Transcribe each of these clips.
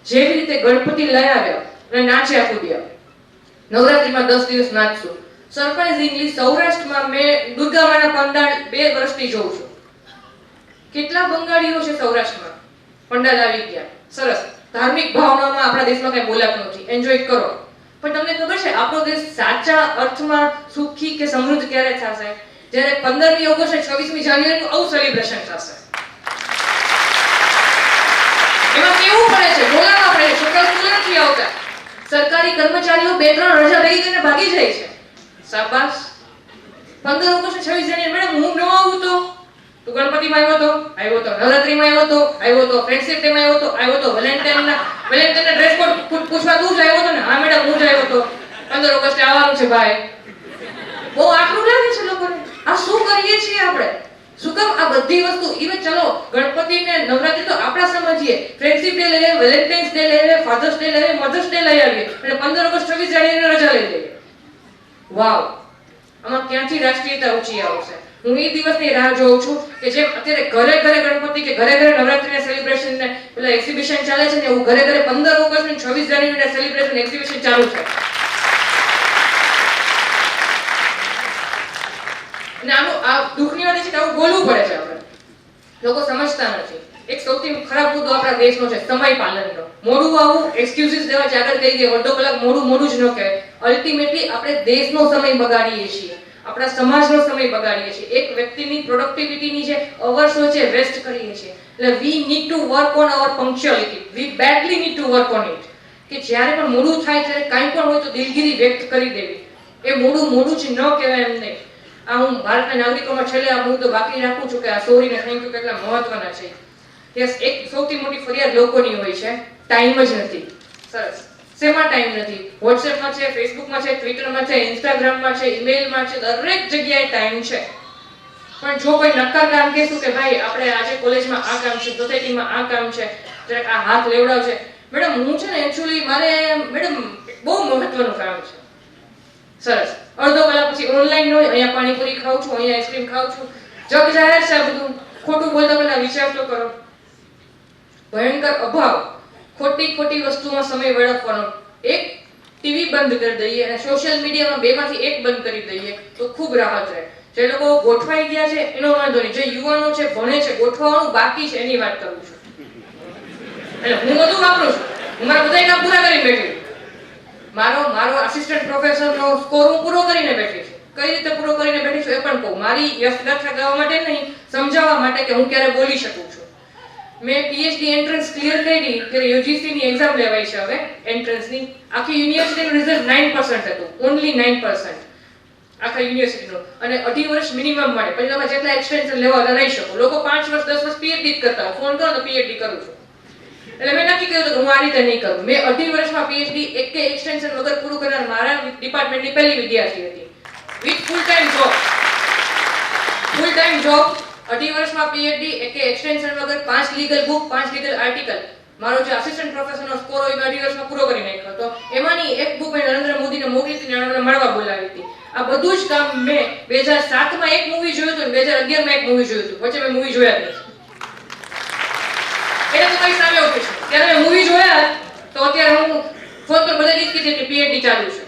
જેવી રીતે ગણપતિ લઈ આવ્યા અને નાચ્યા કૂદ્યા, નવરાત્રીમાં 10 દિવસ નાચશું. સરપ્રાઇઝિંગલી સૌરાષ્ટ્રમાં મેં દુર્ગામાના પંડાલ 2 વર્ષથી જોઉં છું. કેટલા બંગાળીઓ છે સૌરાષ્ટ્રમાં, પંડાલ આવી ગયા, સરસ. ધાર્મિક ભાવનામાં આપણા દેશમાં કઈ બોલાતું નથી, એન્જોય કરો. પણ તમને ખબર છે આપણો દેશ સાચા અર્થમાં સુખી કે સમૃદ્ધ ક્યારે થશે? જ્યારે 15મી ઓગસ્ટ અને 26મી જાન્યુઆરીનું આવું સેલિબ્રેશન થશે. એમાં કેવું પડે છે, બોલાવવા પડે, છોકરાઓ સ્કૂલે નથી આવતા, સરકારી કર્મચારીઓ 2-3 રજા લઈ કરીને ભાગી જાય છે. શાબાશ. 15 ઓગસ્ટ 26 જાન્યુઆરી મેડમ હું ન આવું તો તું ગણપતિમાં આવ્યો તો, નવરાત્રીમાં આવ્યો તો, ફ્રેન્ડશિપ ડેમાં આવ્યો તો, વેલેન્ટાઇનના ડ્રેસ કોડ પૂછવા તું જ આવ્યો તો ને? હા મેડમ હું જ આવ્યો તો. 15 ઓગસ્ટે આવવાનું છે ભાઈ. બહુ આટલું લાગે છે લોકોને. આ શું કરીએ છીએ આપણે? શું કામ આ બધી વસ્તુ? ઇવન ચલો ગણપતિ ને નવરાત્રી તો આપણા સમજીએ, ફ્રેન્ડશિપ ડે લઈએ, વેલેન્ટાઇન્સ ડે લઈએ, ફાધર્સ ડે લઈએ, મધર્સ ડે લઈ આવીએ અને 15 ઓગસ્ટ 26 જાન્યુઆરીની રજા લઈ લઈએ. વાવ, આમાં ક્યાંથી રાષ્ટ્રીયતા ઊંચી આવશે? હું એ દિવસની રાહ જોઉં છું કે જેમ અત્યારે ઘરે ઘરે ગણપતિ કે ઘરે ઘરે નવરાત્રીના સેલિબ્રેશન ને પેલા એક્ઝિબિશન ચાલે છે ને, એવું ઘરે ઘરે 15 ઓગસ્ટ અને 26 જાન્યુઆરીના સેલિબ્રેશન એક્ઝિબિશન ચાલુ છે. અને આનું આ દુઃખની વાત છે કે આવું બોલવું પડે છે આપણે. લોકો સમજતા નથી. એક સૌથી ખરાબ મુદ્દો આપણા દેશનો છે સમય પાલનનો. મોડું આવું, એક્સક્યુઝિસ દેવા છે, આગળ કહી દઈએ અડધો કલાક મોડું જ ન કહેવાય. અલ્ટિમેટલી આપણે દેશનો સમય બગાડીએ છીએ, આપણા સમાજનો સમય બગાડીએ છીએ, એક વ્યક્તિની પ્રોડક્ટિવિટીની જે અવર્સ હોય છે વેસ્ટ કરીએ છીએ. એટલે we need to work on our punctuality. We badly need to work on it. કે જ્યારે પણ મોડું થાય ત્યારે કાંઈ પણ હોય તો દિલગીરી વ્યક્ત કરી દેવી. એ મોડું જ ન કહેવાય એમ નહીં. આ હું ભારતના નાગરિકોમાં છેલ્લે આ મુદ્દો બાકી રાખું છું કે આ સોરી ને થેન્ક યુ કેટલા મહત્વના છે. યસ, એક સૌથી મોટી ફરિયાદ લોકોની હોય છે, ટાઈમ જ નથી. સરસ. શેમાં ટાઈમ નથી? વોટ્સએપમાં છે, ફેસબુકમાં છે, ટ્વિટરમાં છે, ઇન્સ્ટાગ્રામમાં છે, ઈમેલમાં છે, દરેક જગ્યાએ ટાઈમ છે. પણ જો કોઈ નક્કર કામ કહેશું કે ભાઈ આપણે આજે કોલેજમાં આ કામ છે, સોસાયટીમાં આ કામ છે, જરાક આ હાથ લેવડાવ છે, મેડમ હું છે ને એકચ્યુઅલી મારે મેડમ બહુ મહત્વનું કામ છે. સરસ. અડધો કલાક પછી ઓનલાઈન હોય, અહીંયા પાણીપુરી ખાઉં છું, અહીંયા આઈસ્ક્રીમ ખાઉં છું. જગ જાહેર છે બધું. ખોટું બોલતા પહેલા વિચાર તો કરો. ભયંકર અભાવ, ખોટી વસ્તુમાં સમય વેડફવાનો. એક ટીવી બંધ કરી દઈએ અને સોશિયલ મીડિયામાં બેમાંથી એક બંધ કરી દઈએ તો ખૂબ રાહત રહે. જે લોકો ગોઠવાઈ ગયા છે એનો વાંધો નહીં, જે યુવાનો છે ભણે છે, ગોઠવવાનું બાકી છે એની વાત કરું છું. એટલે હું બધું વાપરું છું, હું મારા બધા કામ પૂરા કરીને બેઠી. મારો આસિસ્ટન્ટ પ્રોફેસરનો સ્કોર હું પૂરો કરીને બેઠી છું. કઈ રીતે પૂરો કરીને બેઠી છું એ પણ કહું. મારી યશગાથા ગાવા માટે નહીં, સમજાવવા માટે કે હું ક્યારે બોલી શકું છું. મેં પીએચડી એન્ટ્રન્સ ક્લિયર કરી કે યુજીસી ની એક્ઝામ લેવાય છે હવે એન્ટ્રન્સની. આખી યુનિવર્સિટીનું રિઝલ્ટ 9% હતું, ઓન્લી 9% આખા યુનિવર્સિટીનું. અને 2.5 વર્ષ મિનિમમ મળે, પછી તમે જેટલા એક્સટેન્શન લેવા લઈ શકો. લોકો 5 વર્ષ 10 વર્ષ પીએચડી કરતા હોય, ફોન કરો તો પીએચડી કરું છું. એટલે મેં નક્કી કર્યું કે હું આ રીતે નહીં કરું. મેં 2.5 વર્ષમાં પીએચડી એક કે એક્સટેન્શન વગર પૂરું કરનાર મારા ડિપાર્ટમેન્ટની પહેલી વિદ્યાર્થી હતી, વિથ ફૂલ ટાઈમ જોબ. 2.5 વર્ષમાં પીએચડી એક કે એક્સટેન્શન વગર 5 લીગલ બુક, 5 લીગલ આર્ટિકલ. મારો જે આસિસ્ટન્ટ પ્રોફેસરનો સ્કોર હોય 2.5 વર્ષમાં પૂરો કરી નાખ્યો હતો. એમાંની એક બુક મેં નરેન્દ્ર મોદીને મોકલી હતી અને એમને મળવા બોલાવી હતી. આ બધું જ કામ મેં 2007માં એક મૂવી જોયું હતું અને 2011માં એક મૂવી જોયું હતું. વચ્ચે મેં મૂવી જોયા જ નથી. એટલે તો કઈ સામે ઉભી છું. ત્યારે મેં મૂવી જોયા તો અત્યારે હું ફોન પર બધાને જ કીધી કે પીએચડી ચાલુ છે.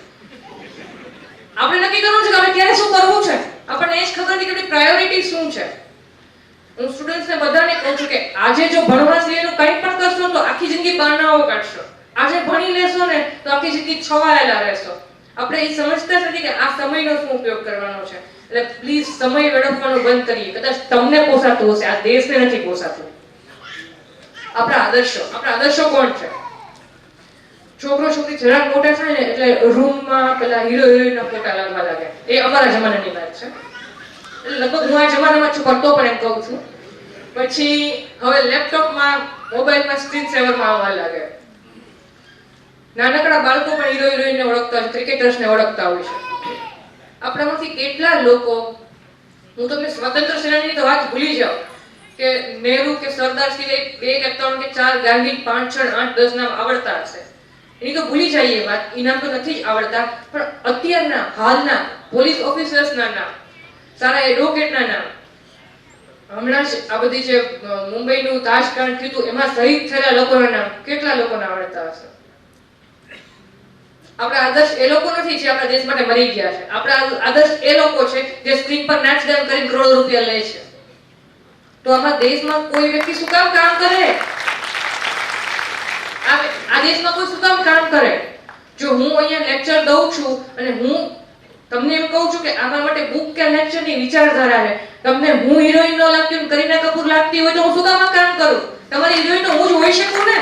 આપણે નક્કી કરવું છે કે આપણે ક્યારે શું કરવું છે. આપણને એ જ ખબર નથી કે આપણી પ્રાયોરિટી શું છે. હું સ્ટુડન્ટ્સને બધાને કહું છું કે આજે જો ભણવા સિવાયનું કંઈ પણ કરશો તો આખી જિંદગી બારણાઓ કાઢશો. આજે ભણી લેશો ને તો આખી જિંદગી છવાયેલા રહેશો. આપણે એ સમજતા જ નથી કે આ સમયનો શું ઉપયોગ કરવાનો છે. એટલે પ્લીઝ સમય વેડફવાનું બંધ કરીએ. કદાચ તમને પોસાતું હશે, આ દેશને નથી પોસાતું. આપણા આદર્શો કોણ છે? છોકરો છોકરી જરાક મોટા થાય ને એટલે રૂમમાં પેલા હીરો હિરોઈનના ફોટા લાગવા લાગે. એ અમારા જમાનાની વાત છે. લગભગ હું આ જમાનામાં છું પણ તો પણ એમ કહું છું. પછી હવે લેપટોપમાં, મોબાઈલમાં સ્ક્રીન સેવરમાં આવવા લાગે. નાનકડા બાળકો પણ હીરો હિરોઈનને ઓળખતા હોય, ક્રિકેટર્સને ઓળખતા હોય છે. આપણામાંથી કેટલા લોકો, હું તમને સ્વતંત્ર સેનાનીની તો વાત ભૂલી જાઉં કે નહેરુ કે સરદાર સિવાય 2 કે 3 કે 4 ગાંધી 5 6 8 10 નામ આવડતા હશે. એની તો ભૂલી જઈએ વાત, ઇનામ તો નથી જ આવડતા. પણ અત્યારના હાલના પોલીસ ઓફિસર્સના નામ, સારા એડવોકેટના નામ, હમણાં જ આ બધી જે મુંબઈનું તાજકાંડ થયું હતું એમાં શહીદ થયેલા લોકોના નામ કેટલા લોકોના આવડતા હશે? આપણા આદર્શ એ લોકો નથી જે આપણા દેશ માટે મરી ગયા છે. આપણા આદર્શ એ લોકો છે જે સ્ક્રીન પર નાચ ગાન કરીને કરોડો રૂપિયા લે છે. તો આમાં દેશમાં કોઈ વ્યક્તિ શું કામ કરે? આ દેશમાં કોઈ શું કામ કરે? જો હું અહીંયા લેક્ચર દઉં છું અને હું તમને એમ કહું છું કે આમાં માટે બુક કે લેક્ચરની વિચારધારા છે, તમને હું હિરોઈન ન લાગતી હોય, કરીના કપૂર લાગતી હોય તો હું શું કામ કરું? તમારી હિરોઈન હું જ હોઈ શકું ને.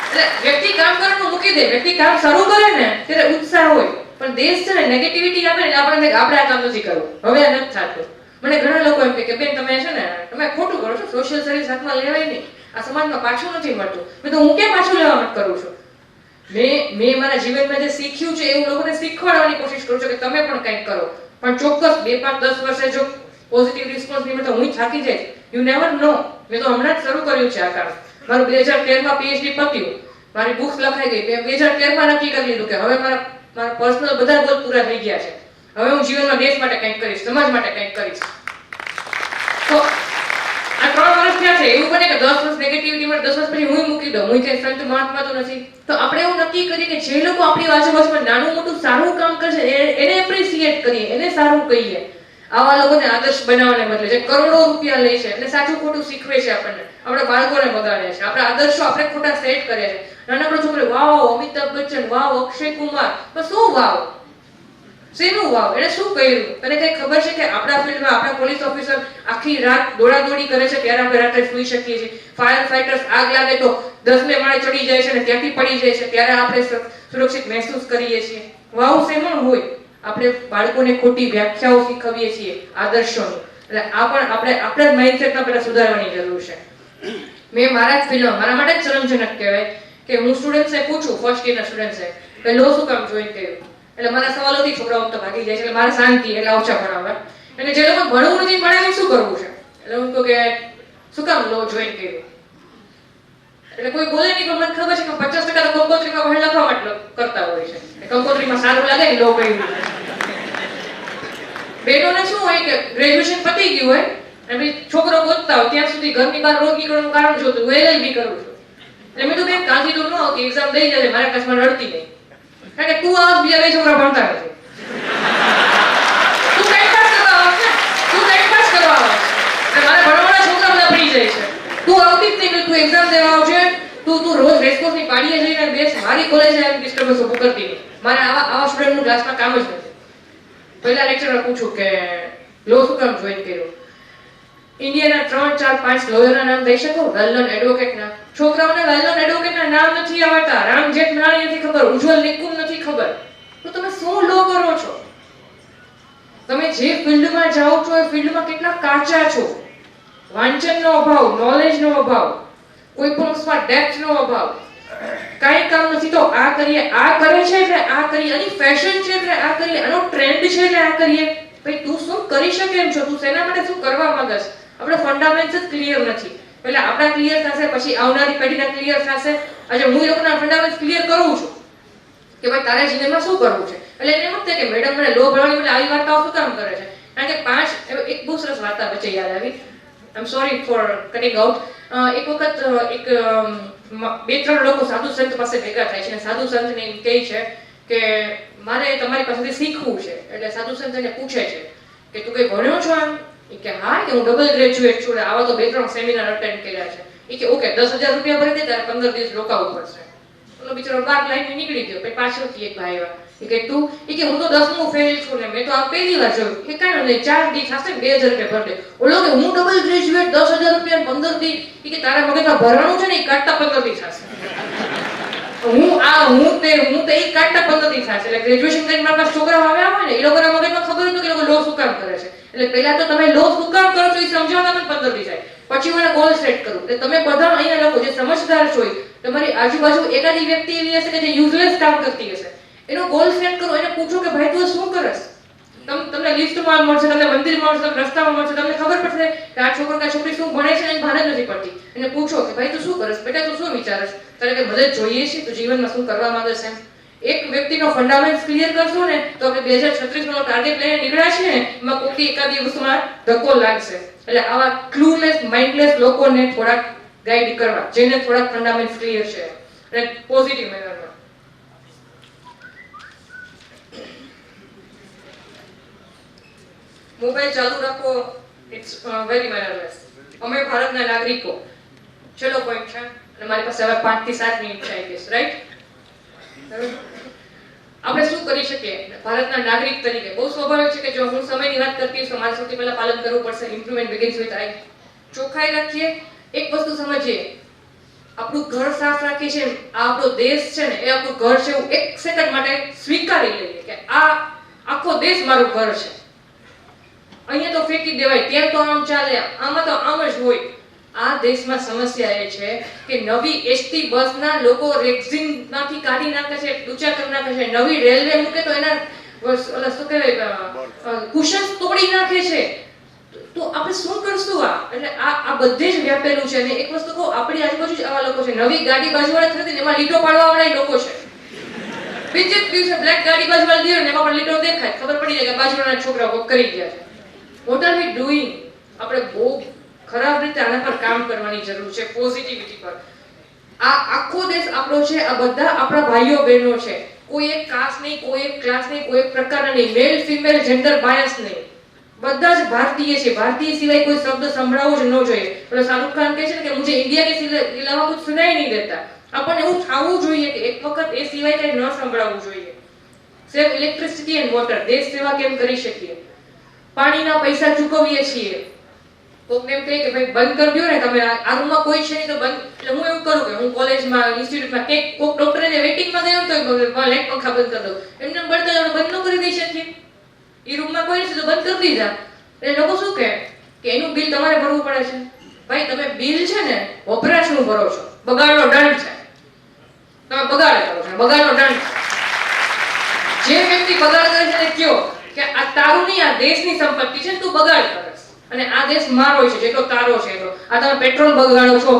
એટલે વ્યક્તિ કામ કરવાનું મૂકી દે, વ્યક્તિ કામ શરૂ કરે ને ત્યારે ઉત્સાહ હોય, પણ દેશ છે ને નેગેટિવિટી આપે ને આપણે આ કામ નથી કરવું, હવે આ નથી થતું. મને ઘણા લોકો એમ કે બેન તમે છે ને તમે ખોટું કરો છો, સોશિયલ સર્વિસ હાથમાં લેવાય નહીં, આ સમાજમાં પાછું નથી મળતું. મેં તો હું કેમ પાછું લેવા માટે કરું છું? મેં મારા જીવનમાં જે શીખ્યું છે એવું લોકોને શીખવાડવાની કોશિશ કરું છું કે તમે પણ કંઈક કરો, પણ ચોક્કસ 2, 5, 10 વર્ષે જો પોઝિટિવ રિસ્પોન્સ નહીં મળે તો હું થાકી જઈશ. યુ નેવર નો. મેં તો હમણાં જ શરૂ કર્યું છે આ કામ. મારું 2013માં PhD પત્યું, મારી બુક્સ લખાઈ ગઈ. 2013માં નક્કી કરી લીધું કે હવે મારા પર્સનલ બધા ગોલ પૂરા થઈ ગયા છે. હવે હું જીવનમાં દેશ માટે કંઈક કરીશ, સમાજ માટે કંઈક કરીશ. તો આ 3 વર્ષ થયા છે. એવું બને કે 10 વર્ષ નેગેટિવિટી માં 10 વર્ષ પછી હું મૂકી દઉં, હું કે સંત મહાત્મા તો નથી. તો આપણે એવું નક્કી કરીએ કે જે લોકો આપણી આજુબાજુમાં નાનું મોટું સારું કામ કરશે એને એપ્રિશિએટ કરીએ, એને સારું કહીએ. આવા લોકોને આદર્શ બનાવવાને બદલે જે કરોડો રૂપિયા લે છે અને સાચું ખોટું શીખવે છે આપણને, આપણા બાળકોને બગાડે છે, આપણા આદર્શો આપણે ખોટા સેટ કરે છે. નાનકડો છોકરો વાવ અમિતાભ બચ્ચન, વાવ અક્ષય કુમાર, તો શું વાવ? શેનું વાવ? એને શું કર્યું? તને કઈ ખબર છે કે આપણા ફિલ્ડમાં આપણા પોલીસ ઓફિસર આખી રાત દોડાદોડી કરે છે ત્યારે આપણે રાત્રે સૂઈ શકીએ છીએ. ફાયર ફાઈટર્સ આગ લાગે તો 10મે માળે ચડી જાય છે અને ત્યાંથી પડી જાય છે ત્યારે આપણે સુરક્ષિત મહેસૂસ કરીએ છીએ. વાવ શેમાં હોય? આપણે બાળકોને ખોટી વ્યાખ્યાઓ શીખવીએ છીએ આદર્શોની. એટલે આ પણ આપણે માઇન્ડસેટમાં પહેલા સુધારવાની જરૂર છે. મેં મારા જ ફિલ્મ મારા માટે જ શરમજનક કહેવાય કે હું સ્ટુડન્ટ્સને પૂછું, ફર્સ્ટ યરના સ્ટુડન્ટ્સને કે લો શું કામ જોઈન કર્યું? એટલે મારા સવાલોથી છોકરાઓ તો ભાગી જાય છે. એટલે મારે શાંતિ, એટલે ઓછા ભણાવવા. અને જે લોકો ભણવું નથી ભણાવી શું કરવું છે? એટલે હું કહું કે શું કામ લો જોઈન કર્યું? એટલે કોઈ બોલે નહીં, પણ મને ખબર છે કે 50% તો કંકોત્રીમાં વહી લખવા માટે કરતા હોય છે. કંકોત્રીમાં સારું લાગે ને લો કર્યું. બેનોને શું હોય કે ગ્રેજ્યુએશન પતી ગયું હોય અને પછી છોકરો ગોતતા હોય ત્યાં સુધી ઘરની બહાર રોજ નીકળવાનું કારણ જોતું. હું LLB કરું છું. એટલે મેં તો બેન કાલથી તો ન આવતી, એક્ઝામ દઈ જશે, મારા ક્લાસમાં રડતી નહીં. કારણ કે તું આવ બીજા 2 છોકરા ભણતા નથી. તું ટાઈમ પાસ કરવા આવે છે, તું ટાઈમ પાસ કરવા આવે છે. મારા ભણવાના છોકરા બધા ભણી જાય છે. તું આવતી જ નહીં, તું એક્ઝામ દેવા આવશે, તું રોજ રેસકોર્સની પાડીએ જઈને બેસ, મારી કોલેજ એમ ડિસ્ટર્બન્સ ઊભું કરતી નહીં. મારે આવા સ્ટુડન્ટનું ક્લાસમાં કામ જ નથી. પહેલા લેક્ચરમાં પૂછું કે લો શું કામ જોઈન કર્યું? ઇન્ડિયાના 3, 4, 5 લોયરના નામ દઈ શકો? વેલ-નોન એડવોકેટના. છોકરાઓને વેલ-નોન એડવોકેટના નામ નથી આવડતા, રામ જેઠમલાણી નથી ખબર, ઉજ્જવલ નિકુમ નથી ખબર. તો તમે શું લો કરો છો? તમે જે ફિલ્ડમાં જાઓ છો એ ફિલ્ડમાં કેટલા કાચા છો. વાંચનનો અભાવ, નોલેજનો અભાવ, કોઈ પણ વસ્તુમાં ડેપ્થનો અભાવ, કાંઈ કામ નથી. તો આ કરીએ, આ કરે છે એટલે આ કરીએ, આની ફેશન છે એટલે આ કરીએ, આનો ટ્રેન્ડ છે એટલે આ કરીએ. ભાઈ તું શું કરી શકે એમ છો? તું શેના માટે શું કરવા માંગે છે? આપણે ફંડામેન્ટ્સ જ ક્લિયર નથી. એટલે આપણા ક્લિયર થશે પછી આવનારી પેઢીના ક્લિયર થશે. આજે હું એ લોકોના ફંડામેન્ટ્સ ક્લિયર કરું છું કે ભાઈ તારે જીવનમાં શું કરવું છે. એટલે એને એમ થાય કે મેડમ મને લો ભણવાની બદલે આવી વાર્તાઓ શું કામ કરે છે? કારણ કે એક બહુ સરસ વાર્તા વચ્ચે યાદ આવી. I am sorry for cutting out. એક વખત 2-3 લોકો સાધુ સંત પાસે ભેગા થાય છે અને સાધુ સંતને એમ કહે છે કે મારે તમારી પાસેથી શીખવું છે. એટલે સાધુ સંત એને પૂછે છે કે તું કઈ ભણ્યો છો? એમ કે હા, કે હું ડબલ ગ્રેજ્યુએટ છું, આવા તો 2-3 સેમિનાર અટેન્ડ કર્યા છે. એ કે ઓકે 10,000 રૂપિયા ભરી દે, તારે 15 દિવસ રોકાવું પડશે. ઓલો બિચારો બાર લાઈન નીકળી ગયો. પછી પાછળથી એક ભાઈ આવ્યા. એ કે તું? એ કે હું તો 10મું ફેલ છું ને મેં તો આ પહેલી વાર જોયું. કે કાંઈ નહીં, 4 દી થશે ને 2,000 રૂપિયા ભરી દે. ઓલો કે હું ડબલ ગ્રેજ્યુએટ 10,000 રૂપિયા 15 દી. એ કે તારા મગજમાં ભરવાનું છે ને એ કાઢતા 15 દી થશે. હું તે એ કાઢતા 15 દી થશે. એટલે ગ્રેજ્યુએશન કરીને મારા પાસે છોકરાઓ આવ્યા હોય ને એ લોકોના મગજમાં ખબર હતું કે લોકો લો શું કામ કરે છે. એટલે પહેલા તો તમે લો શું કામ કરો છો એ સમજાવતા મને 15 દી થાય. પછી હું એને ગોલ સેટ કરું. એટલે તમે બધા અહીંયા લોકો જે સમજદાર છો, તમારી આજુબાજુ એકાદી વ્યક્તિ એવી હશે કે જે યુઝલેસ કામ કરતી હશે, એનો ગોલ સેટ કરો. એને પૂછો કે ભાઈ તું શું કરસ? તમને લિફ્ટમાં મળશે, તમને મંદિરમાં મળશે, તમને રસ્તામાં મળશે, તમને ખબર પડશે કે આ છોકરો કે છોકરી શું ભણે છે એને ભાન જ નથી પડતી. એને પૂછો કે ભાઈ તું શું કરસ? બેટા તું શું વિચારસ? તારે કે મદદ જોઈએ છે? તું જીવનમાં શું કરવા માંગે છે? એક વ્યક્તિનો ફંડામેન્ટ્સ ક્લિયર કરશો ને તો આપણે 2036 નો ટાર્ગેટ લઈને નીકળ્યા છીએ ને એમાં કોઈક એકાદી વસ્તુમાં ધક્કો લાગશે. એટલે આવા ક્લૂલેસ માઇન્ડલેસ લોકોને થોડાક ગાઈડ કરવા જેને થોડાક ફંડામેન્ટ્સ ક્લિયર છે અને પોઝિટિવ મેનરમાં. મોબાઈલ ચાલુ રાખો, ઇટ્સ વેરી મેનરલેસ. અમે ભારતના નાગરિકો, ચલો પોઈન્ટ છે અને મારી પાસે હવે 5 થી 7 મિનિટ છે આઈ ગેસ, રાઈટ? આપણે શું કરી શકીએ ભારતના નાગરિક તરીકે? બહુ સ્વાભાવિક છે કે જો હું સમયની વાત કરતી છું તો મારે સૌથી પહેલા પાલન કરવું પડશે. ઇમ્પ્રુવમેન્ટ બિગિન્સ વિથ આઈ. ચોખ્ખાઈ રાખીએ. એક વસ્તુ સમજીએ, આપણું ઘર સાફ રાખીએ છીએ, આ આપણો દેશ છે ને એ આપણું ઘર છે એવું એક સેકન્ડ માટે સ્વીકારી લઈએ કે આ આખો દેશ મારું ઘર છે. અહીંયા તો ફેંકી દેવાય, ત્યાં તો આમ ચાલે, આમાં તો આમ જ હોય. આ દેશમાં સમસ્યા એ છે કે નવી એસટી બસના લોકો રેક્ઝિનમાંથી કાઢી નાખે છે, ઊંચા કરી નાખે છે. નવી રેલવે મૂકે તો એના શું કહેવાય કુશન્સ તોડી નાખે છે. તો આપણે શું કરશું? એટલે આ બધે જ વ્યાપેલું છે. અને એક વસ્તુ કહું, આપણી આજુબાજુ જ આવા લોકો છે. નવી ગાડી બાજુવાળા ખરીદીને એમાં લીટો પાડવા વાળા લોકો છે. બીજે દિવસે બ્લેક ગાડી બાજુવાળા દીધો ને એમાં પણ લીટો દેખાય, ખબર પડી જાય કે બાજુવાળાના છોકરા કોક કરી ગયા છે. What are we doing? આપણે બહુ ખરાબ રીતે આના પર કામ કરવાની જરૂર છે, પોઝિટિવિટી પર. આ આખો દેશ આપણો છે, આ બધા આપણા ભાઈઓ બહેનો છે. કોઈ એક કાસ્ટ નહીં, કોઈ એક ક્લાસ નહીં, કોઈ એક પ્રકારના નહીં, મેલ ફિમેલ જેન્ડર બાયસ નહીં. બધા જ ભારતીય છે. ભારતીય સિવાય કોઈ શબ્દ સંભળાવવો જ ન જોઈએ. એટલે શાહરુખ ખાન કહે છે કે મુझे इंडिया के अलावा कुछ सुनाई नहीं देता. આપણને એવું થવું જોઈએ કે એક વખત એ સિવાય કંઈ ન સંભળાવવું જોઈએ. સેવ ઇલેક્ટ્રિસિટી એન્ડ વોટર. દેશ સેવા કેમ કરી શકીએ? પાણીના પૈસા ચૂકવીએ છીએ. કોકને એમ કહે કે ભાઈ બંધ કરી દો ને તમે, આ રૂમમાં કોઈ છે નહીં તો બંધ. એટલે હું એવું કરું કે હું કોલેજમાં ઇન્સ્ટિટ્યૂટમાં કોક ડોક્ટરને વેટિંગમાં ગયો તો લાઈટ પંખા બંધ કરી દઉં. એમને બળતા આપણે બંધ ન કરી દઈ શકીએ? એ રૂમમાં કોઈ નથી તો બંધ કરી દીધા. એટલે લોકો શું કહે કે એનું બિલ તમારે ભરવું પડે છે. ભાઈ તમે બિલ છે ને વપરાશનું ભરો છો, બગાડનો દંડ છે. તમે બગાડ કરો છો, બગાડનો દંડ. જે વ્યક્તિ બગાડ કરે છે એને કયો કે આ તારું નહીં, આ દેશની સંપત્તિ છે, તું બગાડ કરસ અને આ દેશ મારો છે, જેટલો તારો છે એટલો. આ તમે પેટ્રોલ બગાડો છો,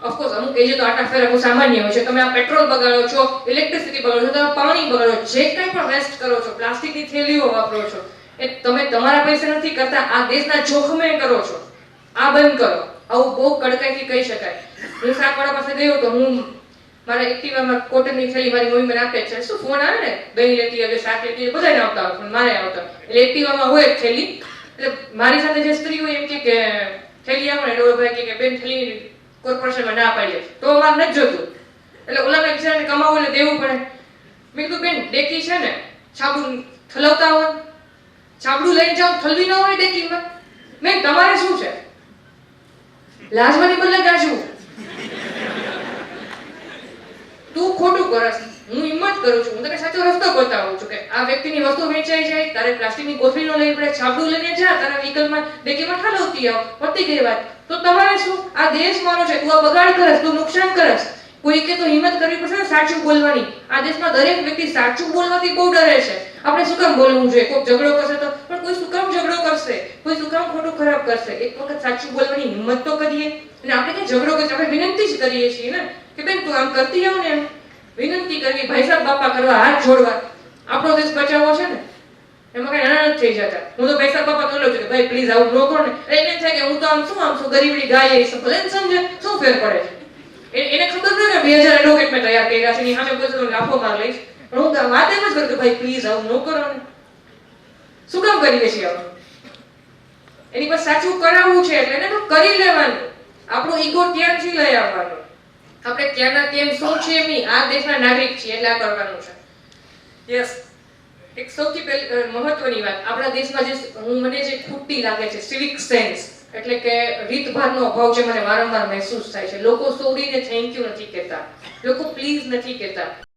ઓફકોર્સ અમુક એજે તો આટા ફેરા બહુ સામાન્ય હોય છે. તમે આ પેટ્રોલ બગાડો છો, ઇલેક્ટ્રિસિટી બગાડો છો, તમે પાણી બગાડો છો, જે કંઈ પણ વેસ્ટ કરો છો, પ્લાસ્ટિકની થેલીઓ વાપરો છો, એ તમે તમારા પૈસે નથી કરતા, આ દેશના જોખમે કરો છો. આ બંધ કરો. આવું બહુ કડકાઈથી કહી શકાય. હું શાકવાળા પાસે ગયો તો હું મારા એક્ટિવામાં કોટનની થેલી મારી મમ્મી મને આપે છે. શું ફોન આવે ને, દહીં લેતી આવે, શાક લેતી આવે, બધાને આવતા હોય, પણ મારે આવતા. એટલે એક્ટિવામાં હોય જ થેલી. એટલે મારી સાથે જે સ્ત્રી હોય એમ કે થેલી આવે ને એટલે ભાઈ કે બેન થેલી કોર્પોરેશનમાં ના પાડીએ તો અમારે નથી જોતું. એટલે ઓલાને બિચારાને કમાવું એટલે દેવું પડે. મેં કીધું બેન ડેકી છે ને છાબડું ઠલવતા હોય, છાબડું લઈને જાઓ, ઠલવી ન હોય ડેકીમાં. બેન તમારે શું છે? લાજવાની બદલે ગાજવું. તું ખોટું કરસ, હું હિંમત કરું છું, હું તને સાચો રસ્તો બતાવું છું કે આ વ્યક્તિની વસ્તુ વેચાઈ જાય, તારે પ્લાસ્ટિકની કોથળી ન લેવી પડે, છાબડું લઈને જા, તારા વ્હીકલમાં ડેકીમાં ઠાલવતી આવ, પતી ગઈ વાત. તો તમારે શું? આ દેશ મારો છે, તું આ બગાડ કરસ, તું નુકસાન કરસ. કોઈકે તો હિંમત કરવી પડશે ને સાચું બોલવાની. આ દેશમાં દરેક વ્યક્તિ સાચું બોલવાથી બહુ ડરે છે. આપણે શું કામ બોલવું જોઈએ? કોઈક ઝઘડો કરશે તો, પણ કોઈ શું કામ ઝઘડો કરશે? કોઈ શું કામ ખોટું ખરાબ કરશે? એક વખત સાચું બોલવાની હિંમત તો કરીએ. અને આપણે કે ઝઘડો કરીએ, આપણે વિનંતી જ કરીએ છીએ ને કે બેન તું આમ કરતી આવ ને. એમ વિનંતી કરવી, ભાઈ સાહેબ બાપા કરવા, હાથ જોડવા. આપણો દેશ બચાવવો છે ને, એમાં કઈ નાના થઈ જતા. હું તો ભાઈ સાહેબ બાપા તો છું કે ભાઈ પ્લીઝ આવું ન કરો ને. એને થાય કે હું તો આમ શું ગરીબડી ગાય એ ભલે સમજે, શું ફેર પડે છે? એને ખબર ન કે 2000 એડવોકેટ મેં તૈયાર કર્યા છે, એની સામે બધું લાફો માર લઈશ. પણ હું વાત એમ જ કરું કે ભાઈ પ્લીઝ આવું ન કરો ને. શું કામ કરીએ છીએ આવું? એની પર સાચું કરાવવું છે એટલે એને તો કરી લેવાનું. આપણો ઈગો ત્યાંથી લઈ આવવાનો. આપણે ક્યાંના કેમ શું છે એમ નહીં, આ દેશના નાગરિક છીએ એટલે આ કરવાનું છે. યસ, એક સૌથી મહત્વની વાત આપણા દેશમાં જે મને જે ખૂટતી લાગે છે, સિવિક સેન્સ, એટલે કે રીતભાતનો અભાવ છે, મને વારંવાર મહેસૂસ થાય છે. લોકો સોરીને થેન્ક યુ નથી કહેતા, લોકો પ્લીઝ નથી કહેતા.